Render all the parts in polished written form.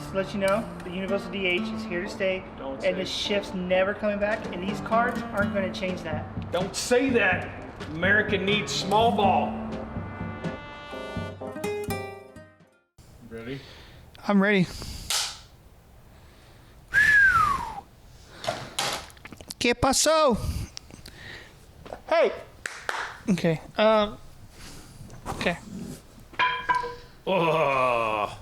just to let you know, the Universal DH is here to stay, and the shift's never coming back, and these cards aren't going to change that. Don't say that. America needs small ball. Ready? I'm ready. ¿Qué pasó? Hey. Okay. Okay. Oh.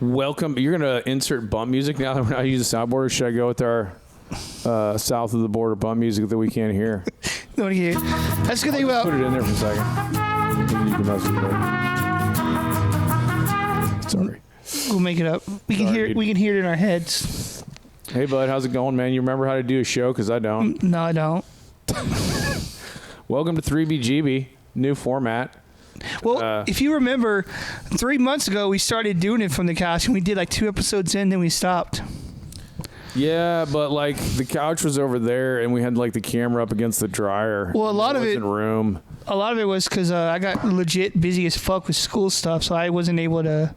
Welcome. You're gonna insert bump music now that we're not using soundboard. Or should I go with our south of the border bump music that we can't hear? No one hear. That's the good thing about. Put it in there for a second. You can mess with it. Sorry. We'll make it up. We can hear. We can hear it in our heads. Hey, bud, how's it going, man? You remember how to do a show? Because I don't. No, I don't. Welcome to 3BGB, new format. Well, if you remember, 3 months ago we started doing it from the couch, and we did like 2 episodes in, then we stopped. Yeah, but like the couch was over there, and we had like the camera up against the dryer. Well, a lot of it was because I got legit busy as fuck with school stuff, so I wasn't able to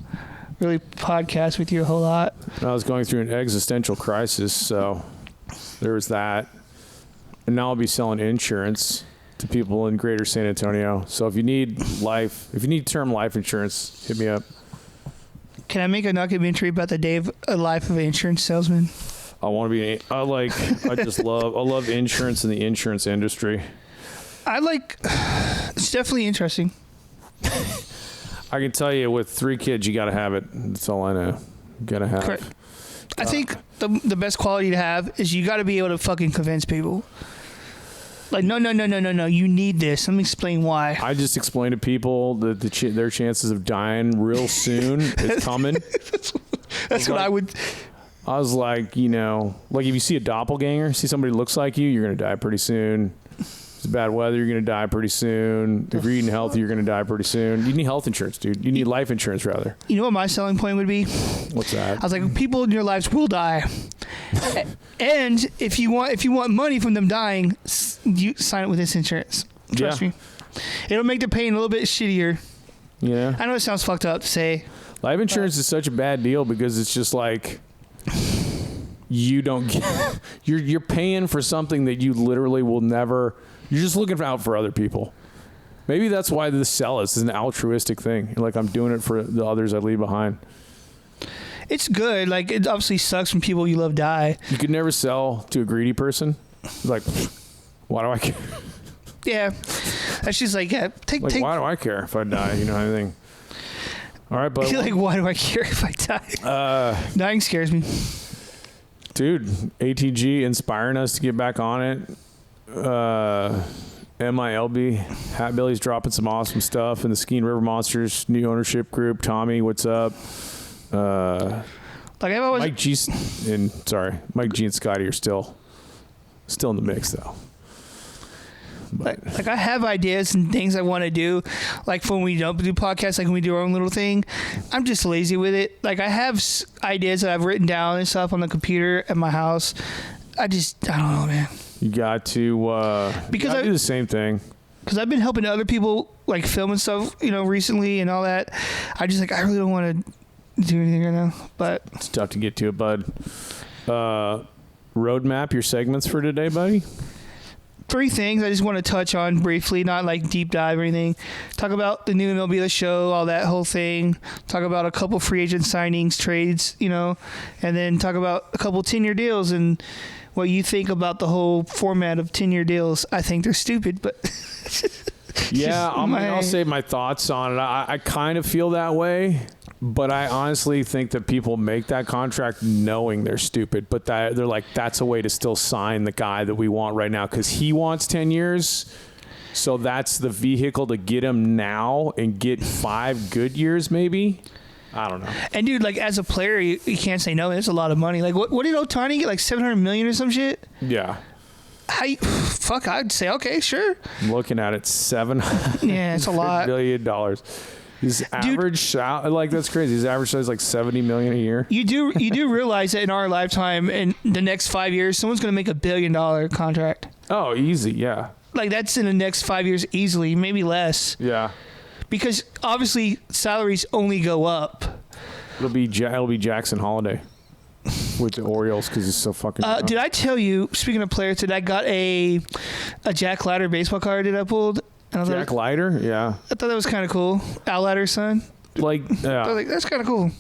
really podcast with you a whole lot. I was going through an existential crisis, so there was that. And now I'll be selling insurance to people in greater San Antonio. So if you need term life insurance, hit me up. Can I make a documentary about the day of a life of an insurance salesman? I love insurance in the insurance industry. It's definitely interesting. I can tell you with 3 kids, you got to have it. That's all I know. You got to have Correct. I think the best quality to have is you got to be able to fucking convince people. Like, no, you need this. Let me explain why. I just explain to people that their chances of dying real soon is coming. That's what I would... I was like, like if you see a doppelganger, see somebody who looks like you, you're going to die pretty soon. If it's bad weather, you're going to die pretty soon. If you're eating healthy, you're going to die pretty soon. You need health insurance, dude. You need life insurance, rather. You know what my selling point would be? What's that? I was like, people in your lives will die. And if you want money from them dying, you sign it with this insurance. Trust me. It'll make the pain a little bit shittier. Yeah. I know it sounds fucked up to say. Life insurance is such a bad deal because it's just like you don't get you're paying for something that you literally will never. You're just looking out for other people. Maybe that's why this sell is an altruistic thing. Like, I'm doing it for the others I leave behind. It's good. Like, it obviously sucks when people you love die. You could never sell to a greedy person. It's like, why do I care? Yeah. That's just like, yeah, take. Why do I care if I die? Anything. All right, but like, why do I care if I die? Dying scares me. Dude, ATG inspiring us to get back on it. MILB, Hat Billy's dropping some awesome stuff, and the Skein River Monsters new ownership group. Tommy, what's up? Like I've always Mike G and Scotty are still in the mix though. But like I have ideas and things I want to do. Like when we don't do podcasts, like when we do our own little thing, I'm just lazy with it. Like I have ideas that I've written down and stuff on the computer at my house. I don't know, man. You got to do the same thing. Because I've been helping other people like film and stuff, recently and all that. I really don't want to do anything right now. But it's tough to get to it, bud. Roadmap your segments for today, buddy. 3 things I just want to touch on briefly, not like deep dive or anything. Talk about the new MLB The Show, all that whole thing. Talk about a couple free agent signings, trades, and then talk about a couple 10-year deals and what you think about the whole format of 10-year deals. I think they're stupid, but... Yeah, I'll say my thoughts on it. I kind of feel that way, but I honestly think that people make that contract knowing they're stupid, but they're like, that's a way to still sign the guy that we want right now because he wants 10 years. So that's the vehicle to get him now and get 5 good years maybe. I don't know. And dude, like as a player, you can't say no. It's a lot of money. Like what did Ohtani get? Like $700 million or some shit? Yeah. I'd say okay, sure. I'm looking at it, $700 yeah, it's a lot. $1 billion. His average, like that's crazy. His average is like $70 million a year. You do realize that in our lifetime, in the next 5 years, someone's going to make $1 billion contract. Oh, easy, yeah. Like that's in the next 5 years easily, maybe less. Yeah. Because obviously salaries only go up. It'll be Jackson Holiday with the Orioles because he's so fucking. Did I tell you? Speaking of players, that I got a Jack Leiter baseball card that I pulled. And Jack Leiter, yeah. I thought that was kind of cool. Al Leiter's son. Like, yeah. I was like, that's kind of cool.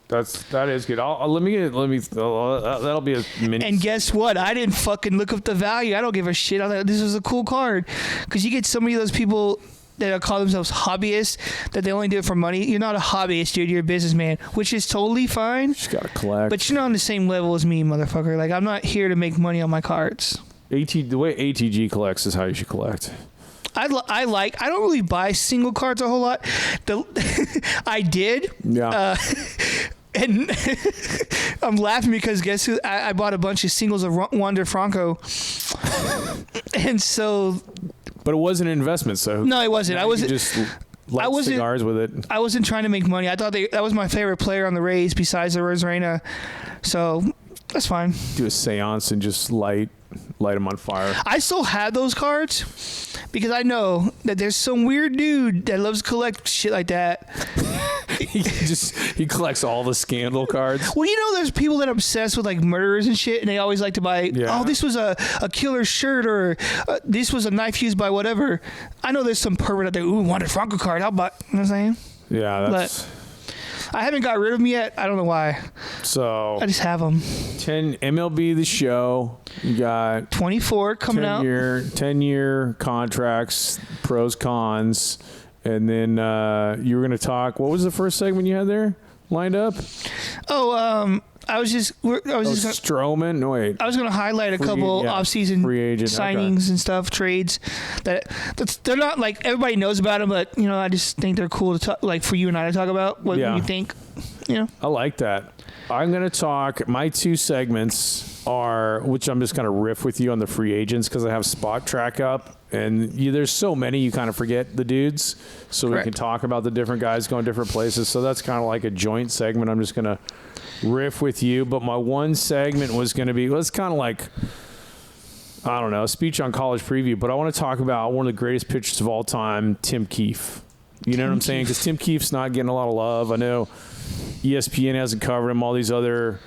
That is good. That'll be a mini. And guess what? I didn't fucking look up the value. I don't give a shit. I thought this was a cool card because you get so many of those people that call themselves hobbyists that they only do it for money. You're not a hobbyist, dude. You're a businessman, which is totally fine. Just gotta collect. But you're not on the same level as me, motherfucker. Like, I'm not here to make money on my cards. The way ATG collects is how you should collect. I don't really buy single cards a whole lot. I did. Yeah. And I'm laughing because guess who? I bought a bunch of singles of Wander Franco. And so. But it wasn't an investment, so. No, it wasn't. I wasn't. Just light cigars with it. I wasn't trying to make money. I thought that was my favorite player on the Rays besides the Rosarena. So that's fine. Do a seance and just light them on fire. I still have those cards because I know that there's some weird dude that loves to collect shit like that. he collects all the scandal cards. Well, there's people that are obsessed with like murderers and shit, and they always like to buy. Yeah. Oh, this was a killer shirt, or this was a knife used by whatever. I know there's some pervert out there. Ooh, want a Franco card? How about? You know what I'm saying? Yeah, that's. But I haven't got rid of them yet. I don't know why. So I just have them. 10 MLB The Show. You got 24 coming out. 10-year contracts, pros, cons. And then you were going to talk. What was the first segment you had there lined up? Oh, I was just Stroman. No, wait. I was going to highlight a couple off-season free agent signings and stuff, trades they're not like everybody knows about them, but I just think they're cool to talk, like for you and I to talk about what you think. I like that. I'm going to talk. My two segments are, which I'm just going to riff with you on the free agents because I have Spot Track up. And there's so many, you kind of forget the dudes. So Correct. We can talk about the different guys going different places. So that's kind of like a joint segment. I'm just going to riff with you. But my one segment was going to be, it's kind of like, I don't know, a speech on college preview. But I want to talk about one of the greatest pitchers of all time, Tim Keefe. You know what I'm saying? Because Tim Keefe's not getting a lot of love. I know ESPN hasn't covered him. All these other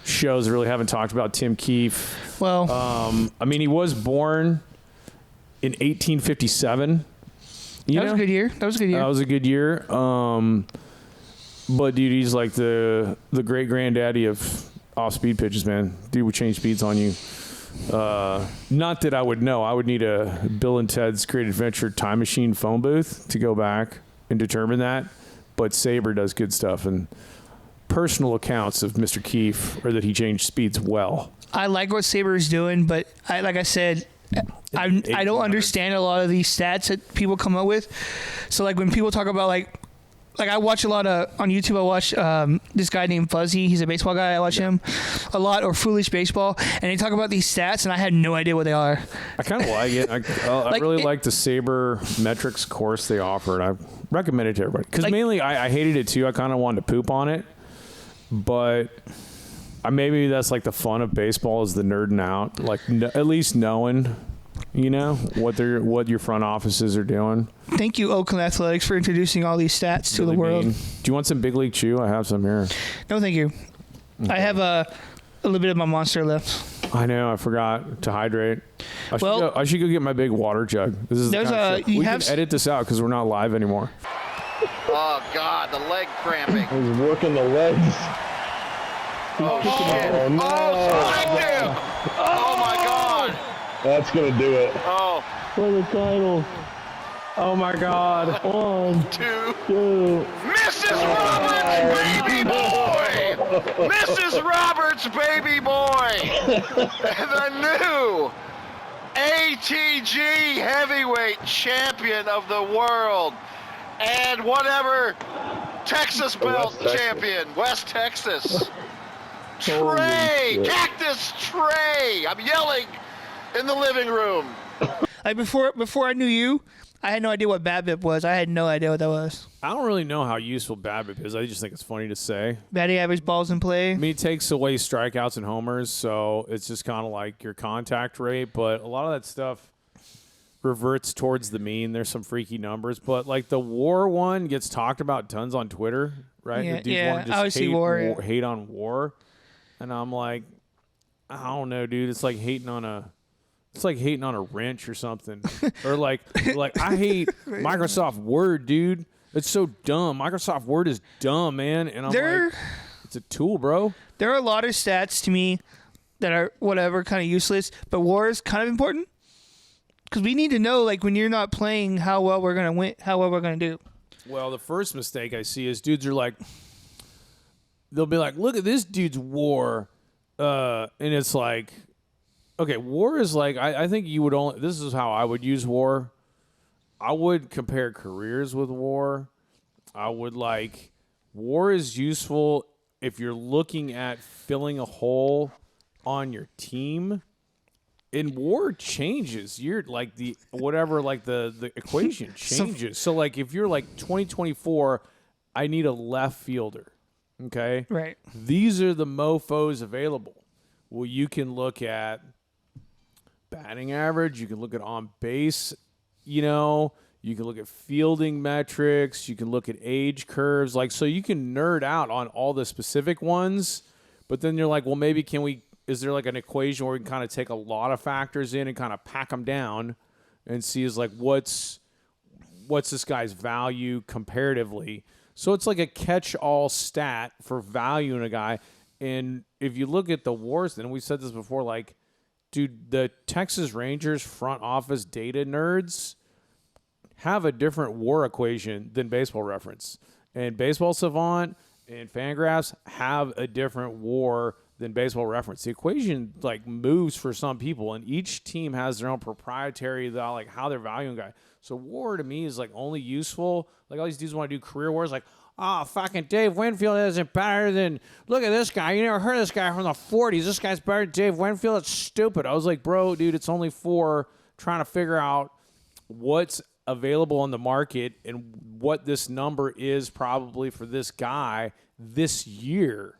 shows really haven't talked about Tim Keefe. Well, I mean, he was born in 1857. That was a good year. That was a good year. But dude, he's like the great granddaddy of off-speed pitches, man. Dude would change speeds on you. Not that I would know. I would need a Bill and Ted's Great Adventure time machine phone booth to go back and determine that. But Sabre does good stuff, and personal accounts of Mr. Keefe are that he changed speeds well. I like what Sabre is doing, but like I said, I don't understand a lot of these stats that people come up with. So like when people talk about like I watch a lot of on YouTube. I watch this guy named Fuzzy. He's a baseball guy. I watch him a lot, or Foolish Baseball, and they talk about these stats, and I had no idea what they are. I kind of like it. I really like the Sabre metrics course they offered. I recommend it to everybody because mainly I hated it too. I kind of wanted to poop on it, but maybe that's like the fun of baseball is the nerding out, like at least knowing. What your front offices are doing. Thank you, Oakland Athletics, for introducing all these stats to the world. Do you want some Big League Chew? I have some here. No, thank you. Okay. I have a little bit of my Monster left. I know. I forgot to hydrate. I should go get my big water jug. This is we can edit this out because we're not live anymore. Oh God, the leg cramping. He's working the legs. Oh shit! Oh, no. Oh my God! That's gonna do it. Oh. For the title. Oh my God. 1, 2. Mrs. Roberts, baby boy! Mrs. Roberts, baby boy! The new ATG heavyweight champion of the world. And whatever Texas belt champion, West Texas. Trey! Cactus Trey! I'm yelling in the living room. Like before I knew you, I had no idea what BABIP was. I had no idea what that was. I don't really know how useful BABIP is. I just think it's funny to say. Batting average, balls in play. I mean, it takes away strikeouts and homers, so it's just kind of like your contact rate. But a lot of that stuff, reverts towards the mean. There's some freaky numbers, but like the WAR one gets talked about tons on Twitter, right? Yeah, The dudes want to I just see WAR. hate on WAR, and I'm like, I don't know, dude. It's like hating on a wrench or something, or like I hate Microsoft Word, dude. It's so dumb. Microsoft Word is dumb, man. And I'm like, it's a tool, bro. There are a lot of stats to me that are whatever kind of useless, but WAR is kind of important because we need to know, like, when you're not playing, how well we're gonna win, how well we're gonna do. Well, the first mistake I see is dudes are like, they'll be like, look at this dude's WAR, and it's like, okay, WAR is like, I think you would only, this is how I would use WAR. I would compare careers with WAR. I would like, WAR is useful if you're looking at filling a hole on your team. And WAR changes. You're like the whatever, like the equation changes. So like if you're like 2024, I need a left fielder. Okay? Right. These are the mofos available. Well, you can look at batting average, you can look at on base, you can look at fielding metrics, you can look at age curves, like, so you can nerd out on all the specific ones, but then you're like, well, maybe is there like an equation where we can kind of take a lot of factors in and kind of pack them down and see is like, what's this guy's value comparatively? So it's like a catch-all stat for valuing a guy. And if you look at the WARs, and we said this before, like, dude, the Texas Rangers front office data nerds have a different WAR equation than Baseball Reference. And Baseball Savant and Fangraphs have a different WAR than Baseball Reference. The equation like moves for some people, and each team has their own proprietary, like how they're valuing a guy. So WAR to me is like only useful. Like all these dudes want to do career WARs, like, oh, fucking Dave Winfield isn't better than, look at this guy. You never heard of this guy from the 40s. This guy's better than Dave Winfield. It's stupid. I was like, bro, dude, it's only for trying to figure out what's available on the market and what this number is probably for this guy this year.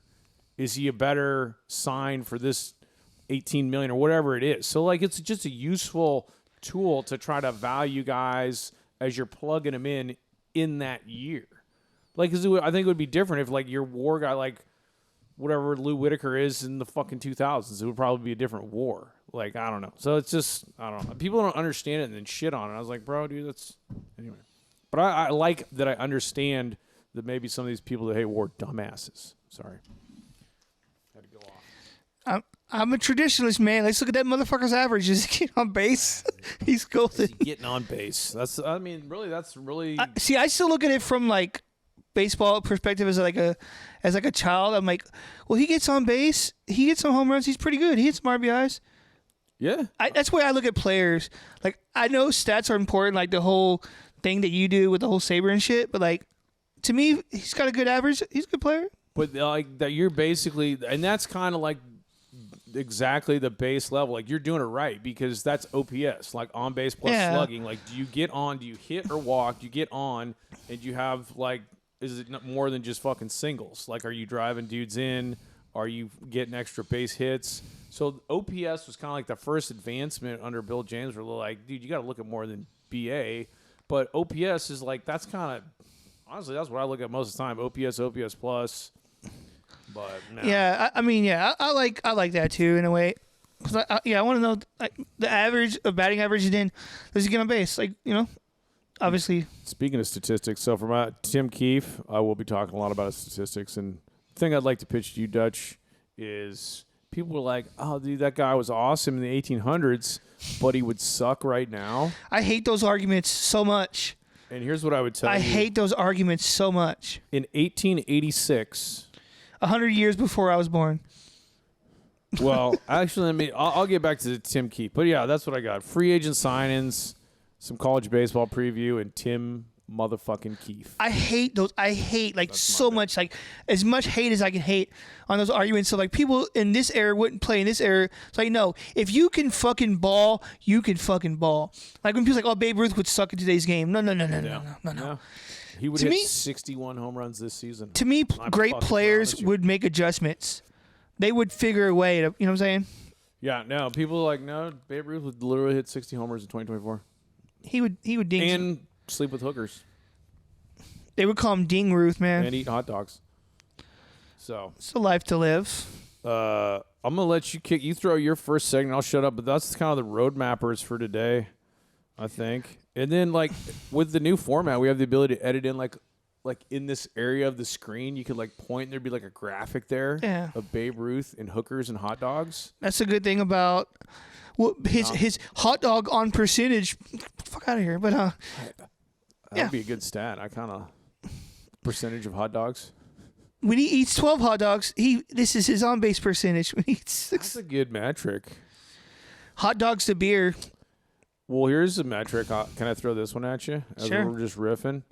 Is he a better sign for this 18 million or whatever it is? So like, it's just a useful tool to try to value guys as you're plugging them in that year. Like, 'cause I think it would be different if like your WAR guy, like whatever Lou Whitaker is in the fucking 2000s, it would probably be a different WAR. Like, I don't know. So it's just, I don't know. People don't understand it and then shit on it. I was like, bro, dude, that's, anyway. But I like that I understand that maybe some of these people that hate WAR dumbasses. Sorry. Had to go off. I'm a traditionalist, man. Let's look at that motherfucker's average. Is he getting on base? He's golden. Getting on base. That's really. See, I still look at it from like baseball perspective as like a child. I'm like, well, he gets on base. He gets some home runs. He's pretty good. He hits some RBIs. Yeah. That's the way I look at players. Like, I know stats are important, like the whole thing that you do with the whole Saber and shit, but like, to me, he's got a good average. He's a good player. But like that, you're basically, and that's kind of like exactly the base level. Like, you're doing it right because that's OPS, like on base plus slugging. Like, do you get on? Do you hit or walk? Do you get on? And you have like, is it more than just fucking singles? Like, are you driving dudes in? Are you getting extra base hits? So OPS was kind of like the first advancement under Bill James. Where they're like, dude, you got to look at more than BA. But OPS is like, that's kind of, honestly, that's what I look at most of the time. OPS plus. But no. Yeah, I mean, yeah, I like that too in a way. Cause I want to know like the average of batting average. Then does he get on base? Like, obviously. Speaking of statistics, so from Tim Keefe, I will be talking a lot about his statistics. And the thing I'd like to pitch to you, Dutch, is people were like, oh, dude, that guy was awesome in the 1800s, but he would suck right now. I hate those arguments so much. And here's what I would tell you. I hate those arguments so much. In 1886... 100 years before I was born. Well, actually, I'll get back to Tim Keefe. But yeah, that's what I got. Free agent sign-ins, some college baseball preview, and Tim motherfucking Keefe. I hate those. I hate like so much, like as much hate as I can hate on those arguments. So like people in this era wouldn't play in this era. It's like, no, if you can fucking ball, you can fucking ball. Like when people's like, oh, Babe Ruth would suck in today's game. No. Yeah. He would hit 61 home runs this season. To me, great players would make adjustments. They would figure a way to, you know what I'm saying? Yeah, no, people are like, no, Babe Ruth would literally hit 60 homers in 2024. He would ding. And sleep with hookers. They would call him Ding Ruth, man. And eat hot dogs. So It's a life to live. I'm gonna let you throw your first segment. I'll shut up. But that's kind of the road mappers for today, I think. And then like with the new format, we have the ability to edit in like in this area of the screen, you could like point and there'd be like a graphic there of Babe Ruth and hookers and hot dogs. That's a good thing about his hot dog on percentage. Fuck out of here. But that'd be a good stat. I kind of percentage of hot dogs. When he eats 12 hot dogs, this is his on base percentage. When he eats 6 That's a good metric. hot dogs to beer. Well, here's a metric. Can I throw this one at you? As Sure. We're just riffing.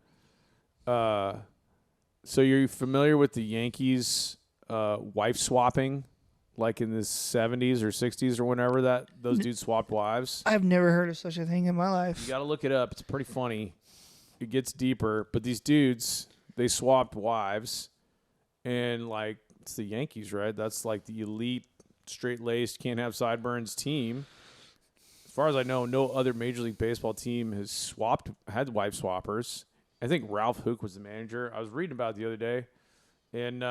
So you're familiar with the Yankees wife swapping, like in the 70s or 60s or whenever that those dudes swapped wives? I've never heard of such a thing in my life. You got to look it up. It's pretty funny. It gets deeper. But these dudes, they swapped wives. And, like, it's the Yankees, right? That's, like, the elite, straight-laced, can't-have sideburns team. As far as I know, no other Major League Baseball team has had wife swappers. I think Ralph Hook was the manager. I was reading about it the other day. And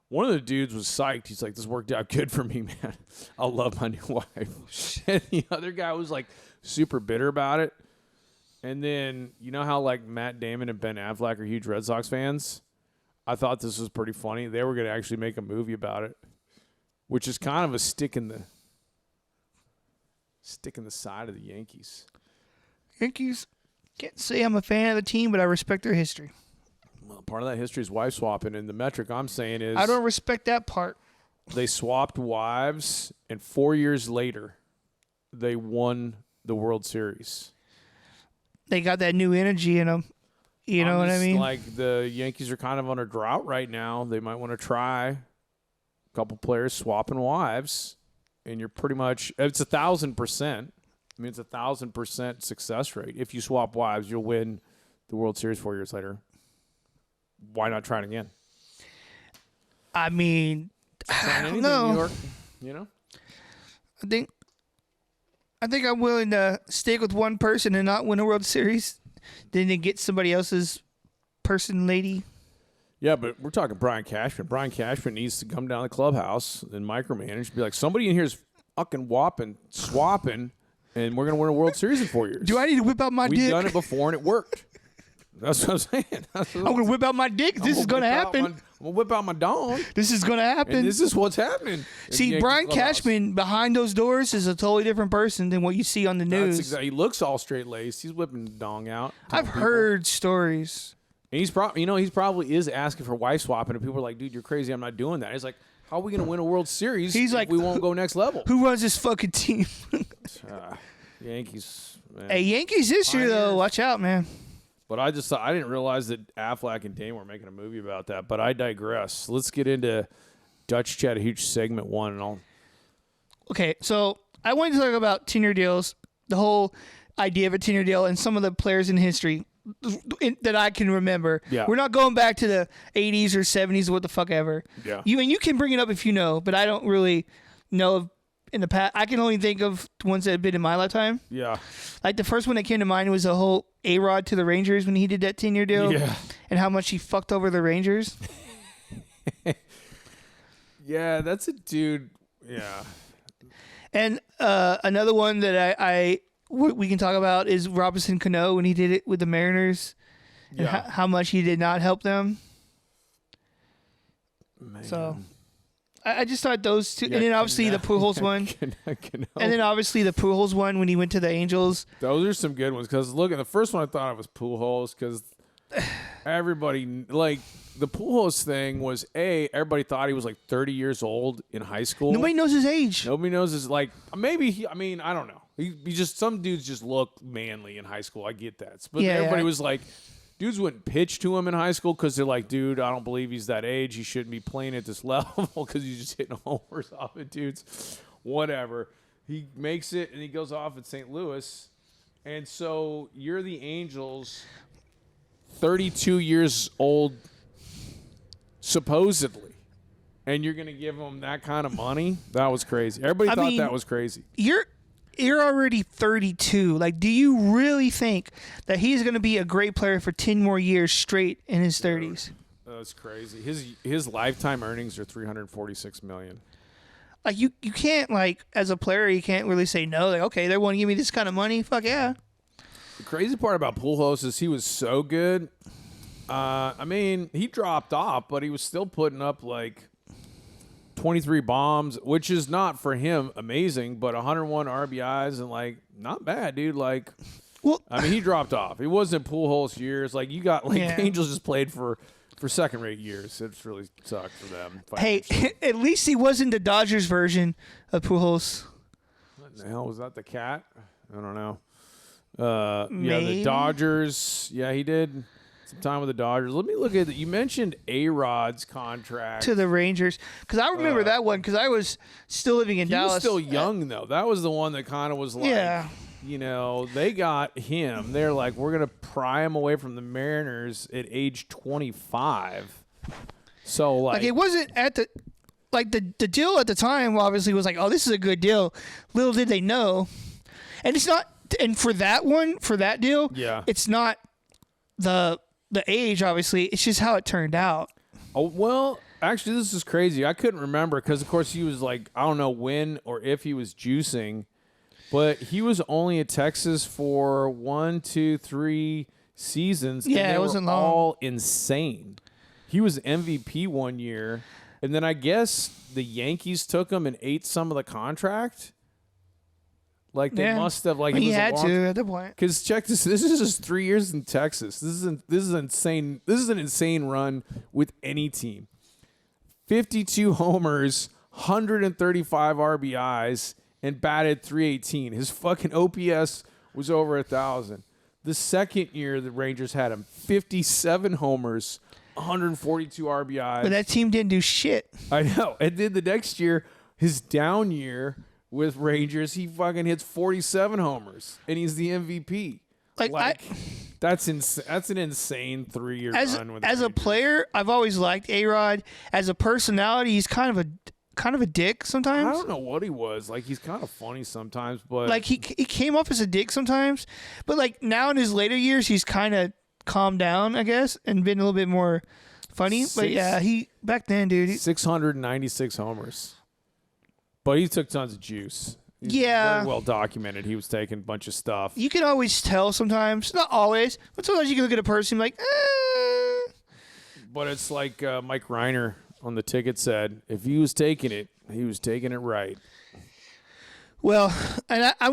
one of the dudes was psyched. He's like, this worked out good for me, man. I love my new wife. And the other guy was, like, super bitter about it. And then, you know how, like, Matt Damon and Ben Affleck are huge Red Sox fans? I thought this was pretty funny. They were going to actually make a movie about it, which is kind of a stick in the side of the Yankees. Yankees, can't say I'm a fan of the team, but I respect their history. Well, part of that history is wife swapping, and the metric I'm saying is I don't respect that part. they swapped wives, and 4 years later, they won the World Series. They got that new energy in them. You know what I mean? Like the Yankees are kind of on a drought right now. They might want to try a couple players swapping wives, and you're pretty much it's 1,000%. I mean, it's 1,000% success rate. If you swap wives, you'll win the World Series 4 years later. Why not try it again? I mean, I don't know. New York, you know? I think I'm willing to stick with one person and not win a World Series than to get somebody else's lady. Yeah, but we're talking Brian Cashman. Brian Cashman needs to come down to the clubhouse and micromanage. Be like, somebody in here is fucking swapping, and we're going to win a World Series in 4 years. Do I need to whip out my dick? We've done it before, and it worked. That's what I'm saying. I'm going to whip out my dick. This is going to happen. I'm going to whip out my dong. This is going to happen. And this is what's happening. See, Brian Cashman behind those doors is a totally different person than what you see on the news. Exactly. He looks all straight-laced. He's whipping the dong out. I've heard stories. And he's probably is asking for wife swapping, and people are like, dude, you're crazy. I'm not doing that. He's like, how are we going to win a World Series if we won't go next level? Who runs this fucking team? Yankees. Man. Hey, Yankees this year, though. Watch out, man. But I didn't realize that Affleck and Dame were making a movie about that. But I digress. Let's get into Dutch Chattahoochee segment 1 and all. Okay, so I wanted to talk about tenure deals, the whole idea of a tenure deal, and some of the players in history that I can remember. Yeah. We're not going back to the 80s or 70s or what the fuck ever. Yeah. You can bring it up if you know, but I don't really know of in the past. I can only think of ones that have been in my lifetime. Yeah. Like the first one that came to mind was the whole A-Rod to the Rangers when he did that 10-year deal. Yeah. And how much he fucked over the Rangers. Yeah, that's a dude. Yeah. And another one that we can talk about is Robinson Cano when he did it with the Mariners. And how much he did not help them. Man. So I just thought those two, and then obviously the Pujols one, and then obviously the Pujols one when he went to the Angels. Those are some good ones because look, the first one I thought of was Pujols because everybody like the Pujols thing was everybody thought he was like 30 years old in high school. Nobody knows his age. Nobody knows his I don't know. He just some dudes just look manly in high school. I get that, but everybody was like. Dudes wouldn't pitch to him in high school because they're like, dude, I don't believe he's that age. He shouldn't be playing at this level because he's just hitting homers off of dudes. Whatever. He makes it, and he goes off at St. Louis. And so you're the Angels, 32 years old, supposedly, and you're going to give him that kind of money? That was crazy. Everybody thought that was crazy. you're already 32. Like, do you really think that he's going to be a great player for 10 more years straight in his 30s? That's crazy. His lifetime earnings are $346 million. Like, you can't, like, as a player, you can't really say no. Like, okay, they want to give me this kind of money. Fuck yeah. The crazy part about Pujols is he was so good. I mean, he dropped off, but he was still putting up, like, 23 bombs, which is not for him amazing, but 101 RBIs and, like, not bad, dude. Like, well, I mean, he dropped off. He wasn't Pujols years. Like, you got, like, Yeah. Angels just played for second-rate years. It's really sucked for them. hey, at least he wasn't the Dodgers version of Pujols. What the hell was that? The cat? I don't know. Yeah, Maybe. the Dodgers. Yeah, he did some time with the Dodgers. Let me look at it. You mentioned A-Rod's contract. To the Rangers. Because I remember that one because I was still living in He Dallas. was still young, though. That was the one that kind of was like, Yeah. you know, they got him. They're like, we're going to pry him away from the Mariners at age 25. So, like it wasn't at the like the deal at the time obviously was like, oh, this is a good deal. Little did they know. And it's not, and for that deal, Yeah. it's not the age, obviously. It's just how it turned out. Oh, well, actually, this is crazy. I couldn't remember because, of course, he was like, I don't know when or if he was juicing, but he was only at Texas for 1, 2, 3 seasons. Yeah, and they it wasn't were long. all insane. He was MVP one year, and then I guess the Yankees took him and ate some of the contract. Like, they Yeah. must have, like, He it was a had long- to at the point. Because check this. This is just 3 years in Texas. This is insane. This is an insane run with any team. 52 homers, 135 RBIs, and batted .318. His fucking OPS was over 1,000. The second year the Rangers had him, 57 homers, 142 RBIs. But that team didn't do shit. I know. And then the next year, his down year with Rangers, he fucking hits 47 homers, and he's the MVP. Like, that's an insane 3-year run with the as a Rangers. player, I've always liked A-Rod. As a personality, he's kind of a dick sometimes. I don't know what he was. Like, he's kind of funny sometimes, but Like he came off as a dick sometimes, but like now in his later years, he's kind of calmed down, I guess, and been a little bit more funny. But yeah, he back then, dude. 696 homers. But he took tons of juice. He's Yeah. very well documented. He was taking a bunch of stuff. You can always tell sometimes, not always, but sometimes you can look at a person and be like, But it's like Mike Reiner on the ticket said, if he was taking it, he was taking it right. Well, and I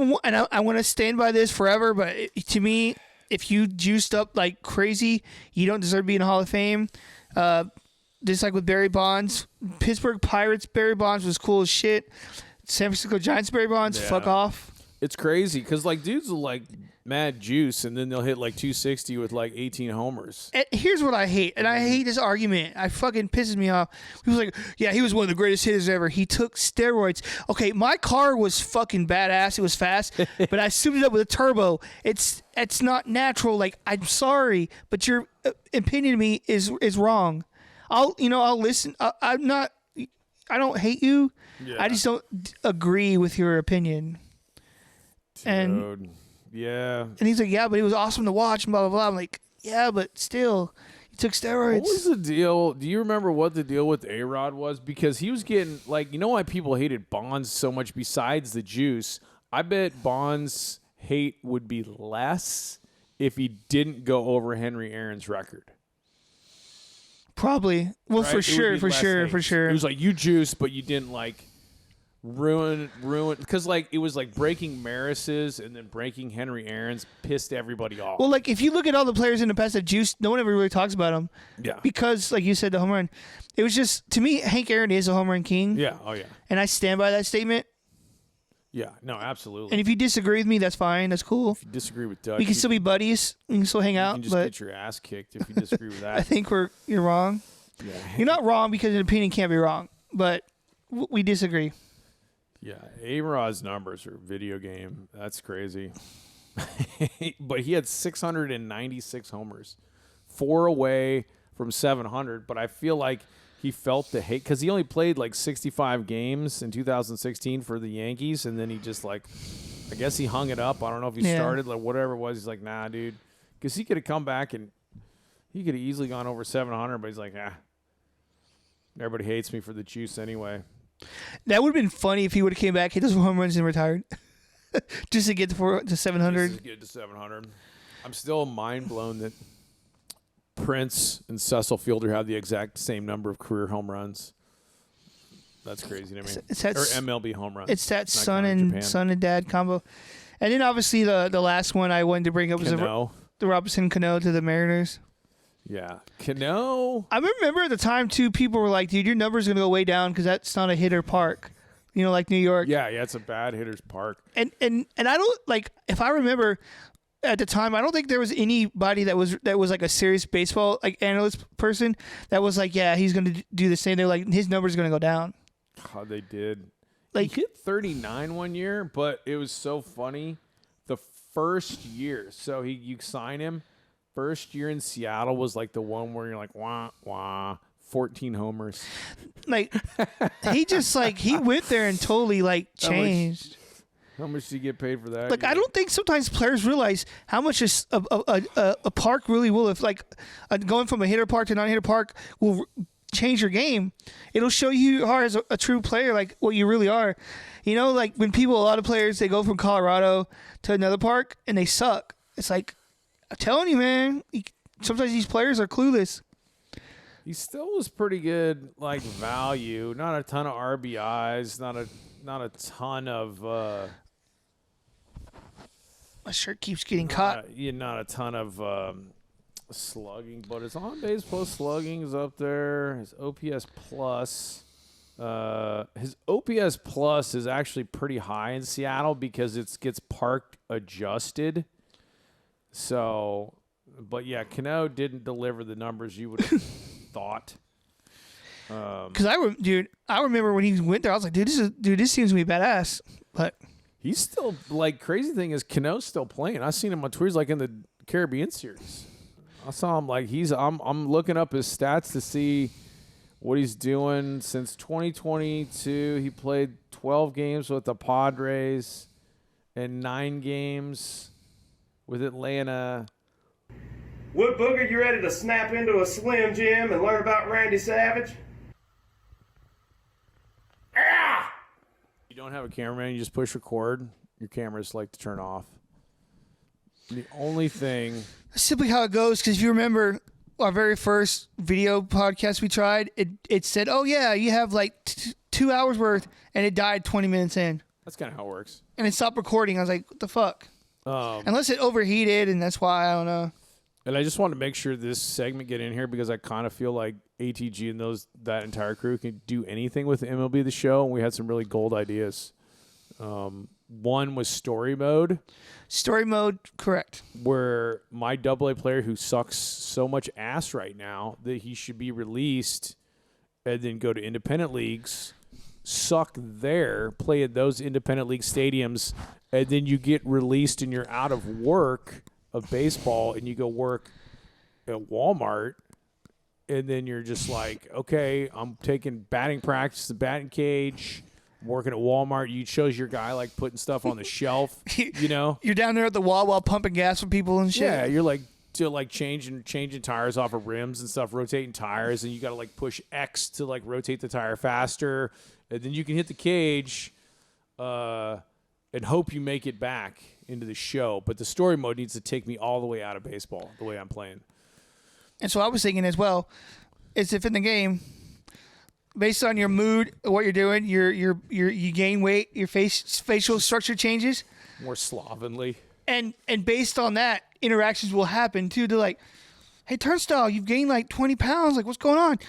want to stand by this forever, but to me, if you juiced up like crazy, you don't deserve to be in the Hall of Fame. Just like with Barry Bonds, Pittsburgh Pirates, Barry Bonds was cool as shit. San Francisco Giants, Barry Bonds, Yeah. fuck off. It's crazy because like dudes will like mad juice and then they'll hit like 260 with like 18 homers. And here's what I hate, and I hate this argument. I fucking pisses me off. He was like, yeah, he was one of the greatest hitters ever. He took steroids. Okay, my car was fucking badass. It was fast, but I souped it up with a turbo. It's not natural. Like, I'm sorry, but your opinion of me is wrong. I'll listen. I don't hate you. Yeah. I just don't agree with your opinion. And Dude. Yeah. and he's like, yeah, but it was awesome to watch and blah blah blah. I'm like, yeah, but still, he took steroids. What was the deal? Do you remember what the deal with A-Rod was? Because he was getting, like, you know why people hated Bonds so much besides the juice? I bet Bonds' hate would be less if he didn't go over Henry Aaron's record. Probably. Well, Right? for It would sure, be for less sure, hate. for sure. It was like, you juiced, but you didn't, like, ruin. Because, like, it was like breaking Maris's and then breaking Henry Aaron's pissed everybody off. Well, like, if you look at all the players in the past that juiced, no one ever really talks about them. Yeah. Because, like you said, the home run. It was just, to me, Hank Aaron is a home run king. Yeah. Oh, yeah. And I stand by that statement. Yeah. No, absolutely. And if you disagree with me, that's fine. That's cool. If you disagree with Dutch, We can you still be buddies. We can still hang you out. can just But get your ass kicked if you disagree with that. I think you're wrong. Yeah. You're not wrong because an opinion can't be wrong. But we disagree. Yeah, A-Rod's numbers are video game. That's crazy. But he had 696 homers, 4 away from 700. But I feel like he felt the hate because he only played like 65 games in 2016 for the Yankees, and then he just like I guess he hung it up. I don't know if he started, like whatever it was. He's like, nah, dude. Because he could have come back and he could have easily gone over 700, but he's like, everybody hates me for the juice anyway. That would have been funny if he would have came back, hit those home runs, and retired. Just to get to 700. Just to get to 700. I'm still mind blown that Prince and Cecil Fielder have the exact same number of career home runs. That's crazy to me. It's that, or MLB home runs. It's that son and dad combo. And then obviously the last one I wanted to bring up was the Robinson Cano to the Mariners. Yeah. Cano. I remember at the time, too, people were like, dude, your number's going to go way down because that's not a hitter park. You know, like New York. Yeah, it's a bad hitter's park. And I don't, like, if I remember at the time, I don't think there was anybody that was like a serious baseball like analyst person that was like, yeah, he's going to do the same. They're like, his number's going to go down. Oh, they did. Like, he hit 39 one year, but it was so funny. The first year, so you sign him. First year in Seattle was like the one where you're like, wah, wah, 14 homers. Like, he just like, he went there and totally like changed. How much do you get paid for that? Like, I don't think sometimes players realize how much a park really will, if like going from a hitter park to non-hitter park will change your game. It'll show you how as a true player, like what you really are. You know, like when a lot of players, they go from Colorado to another park and they suck. It's like, I'm telling you, man, sometimes these players are clueless. He still was pretty good, like value. Not a ton of RBIs, not a ton of. My shirt keeps getting caught. Not a ton of slugging, but his on base plus slugging is up there. His OPS plus. His OPS plus is actually pretty high in Seattle because it gets park adjusted. So, but yeah, Cano didn't deliver the numbers you would have thought. Because I remember when he went there, I was like, this seems to be badass. But he's still, like, crazy thing is Cano's still playing. I seen him on Twitter. He's like in the Caribbean Series. I saw him like I'm looking up his stats to see what he's doing since 2022. He played 12 games with the Padres and 9 games with Atlanta. Wood Booger, you ready to snap into a Slim Jim and learn about Randy Savage? You don't have a cameraman, you just push record. Your cameras like to turn off. The only thing... That's simply how it goes, because if you remember our very first video podcast we tried, it said, oh yeah, you have like 2 hours worth, and it died 20 minutes in. That's kind of how it works. And it stopped recording. I was like, what the fuck? Unless it overheated, and that's why, I don't know. And I just wanted to make sure this segment get in here because I kind of feel like ATG and that entire crew can do anything with MLB The Show, and we had some really gold ideas. One was story mode. Story mode, correct. Where my AA player who sucks so much ass right now that he should be released and then go to independent leagues, suck there, play at those independent league stadiums, and then you get released and you're out of work of baseball and you go work at Walmart, and then you're just like, okay, I'm taking batting practice, the batting cage, working at Walmart. You shows your guy like putting stuff on the shelf, you know. You're down there at the wall while pumping gas for people and shit. Yeah, you're like changing tires off of rims and stuff, rotating tires, and you got to like push X to like rotate the tire faster, and then you can hit the cage and hope you make it back into the show. But the story mode needs to take me all the way out of baseball, the way I'm playing. And so I was thinking as well, is if in the game, based on your mood, what you're doing, you gain weight, your facial structure changes more slovenly, and based on that, interactions will happen too. They're like, hey, Turnstile, you've gained like 20 pounds. Like, what's going on?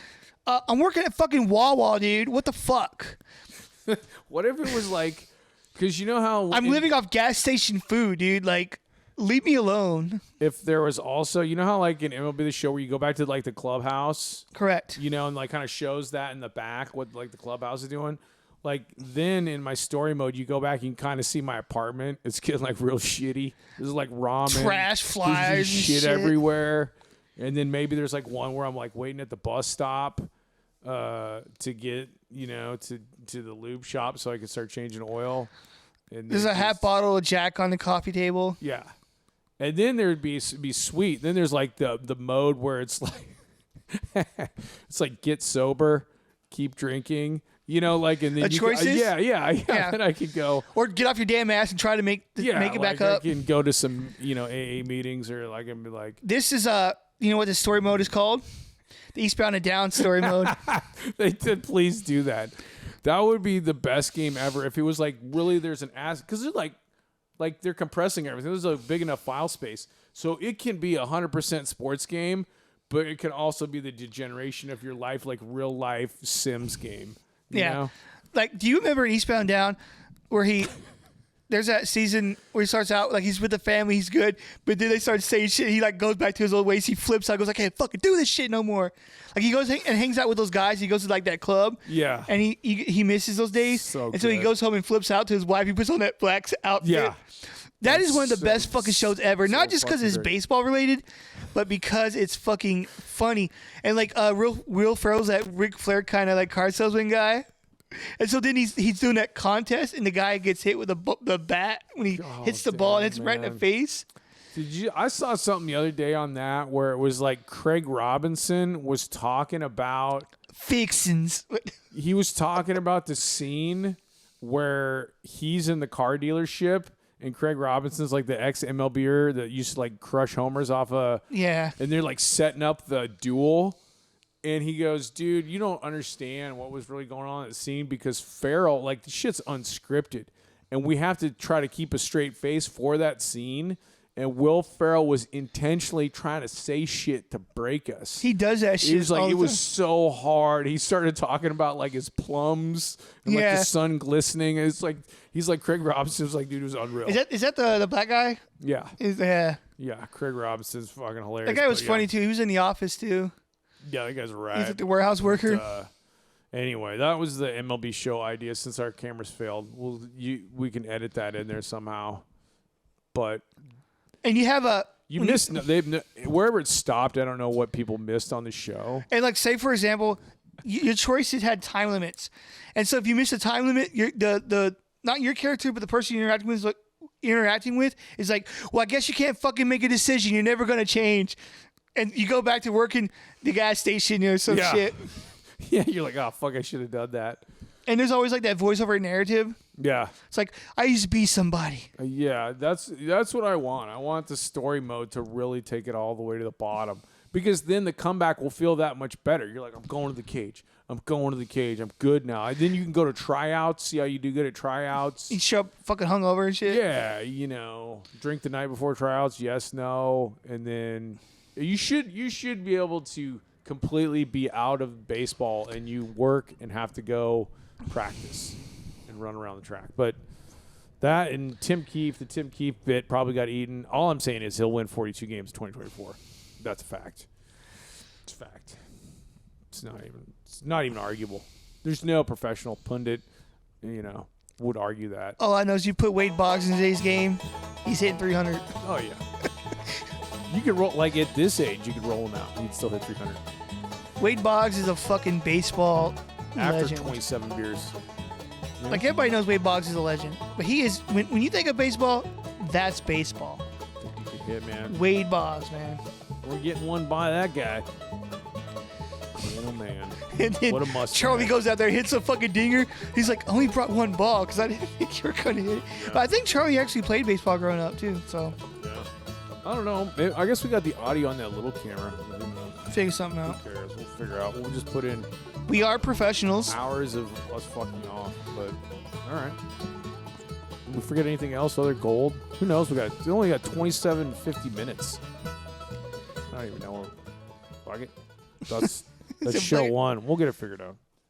I'm working at fucking Wawa, dude. What the fuck? What if it was like, because you know how I'm living off gas station food, dude. Like, leave me alone. If there was also, you know how like in MLB The Show where you go back to like the clubhouse, correct? You know, and like kind of shows that in the back what like the clubhouse is doing. Like then in my story mode, you go back and kind of see my apartment. It's getting like real shitty. There's like ramen, trash flies, and shit everywhere. And then maybe there's like one where I'm like waiting at the bus stop to get, you know, to the lube shop so I can start changing oil. And There's a half bottle of Jack on the coffee table. Yeah. And then there'd be sweet. Then there's like the mode where it's like it's like get sober, keep drinking, you know, like, and then choices? Yeah. Then I could go or get off your damn ass and try to make it back up. I can go to some, AA meetings or like and be like, this is you know what the story mode is called? The Eastbound and Down story mode. They did. Please do that. That would be the best game ever if it was like really there's an ass because they're like they're compressing everything. There's a big enough file space, so it can be 100% sports game, but it can also be the degeneration of your life, like real life Sims game. You know? Like, do you remember in Eastbound and Down where there's that season where he starts out like he's with the family, he's good, but then they start saying shit. He like goes back to his old ways. He flips out, goes like, "I can't fucking do this shit no more." Like he goes and hangs out with those guys. He goes to like that club. Yeah. And he misses those days. So he goes home and flips out to his wife. He puts on that black outfit. Yeah. That is one of the best fucking shows ever. Not just because it's baseball related, but because it's fucking funny. And like Will Ferrell's that Ric Flair kind of like car salesman guy. And so then he's doing that contest, and the guy gets hit with the bat when he hits the ball and hits him right in the face. I saw something the other day on that where it was like Craig Robinson was talking about fixins. He was talking about the scene where he's in the car dealership and Craig Robinson's like the ex-MLBer that used to like crush homers off and they're like setting up the duel. And he goes, dude, you don't understand what was really going on at the scene because Farrell, like, the shit's unscripted. And we have to try to keep a straight face for that scene. And Will Ferrell was intentionally trying to say shit to break us. He does that shit. It was so hard. He started talking about, like, his plums and, like, the sun glistening. It's like, he's like, Craig Robinson's like, dude, it was unreal. Is that the black guy? Yeah. Yeah, Craig Robinson's fucking hilarious. That guy was funny, too. He was in The Office, too. Yeah, that guy's a rat. He's like the warehouse worker. Anyway, that was the MLB show idea. Since our cameras failed, we can edit that in there somehow. But you have missed wherever it stopped. I don't know what people missed on the show. And like, say for example, your choices had time limits, and so if you miss a time limit, the not your character, but the person you're interacting with is like, well, I guess you can't fucking make a decision. You're never gonna change. And you go back to working the gas station or some shit. Yeah, you're like, oh, fuck, I should have done that. And there's always like that voiceover narrative. Yeah. It's like, I used to be somebody. Yeah, that's what I want. I want the story mode to really take it all the way to the bottom. Because then the comeback will feel that much better. You're like, I'm going to the cage. I'm good now. And then you can go to tryouts, see how you do good at tryouts. You show up fucking hungover and shit. Yeah, drink the night before tryouts, yes, no. And then you should be able to completely be out of baseball and you work and have to go practice and run around the track. But that and the Tim Keefe bit probably got eaten. All I'm saying is he'll win 42 games in 2024. That's a fact. It's a fact. It's not even arguable. There's no professional pundit, would argue that. All I know is you put Wade Boggs in today's game, he's hitting 300. Oh yeah. You could roll, like at this age, you could roll him out. He'd still hit 300. Wade Boggs is a fucking baseball after legend. 27 beers. Yeah. Like, everybody knows Wade Boggs is a legend. But he is, when you think of baseball, that's baseball. Good hit, man. Wade Boggs, man. We're getting one by that guy. Man, oh man. And then what a must. Charlie goes out there, hits a fucking dinger. He's like, I only brought one ball because I didn't think you were going to hit it. Yeah. But I think Charlie actually played baseball growing up, too. So. Yeah. I don't know. I guess we got the audio on that little camera. Figure something out. Who cares? We'll figure out. We'll just put in. We are professionals. Hours of us fucking off, but all right. Did we forget anything else? Other gold? Who knows? We only got 50 minutes. I don't even know. Fuck it. That's show one. We'll get it figured out.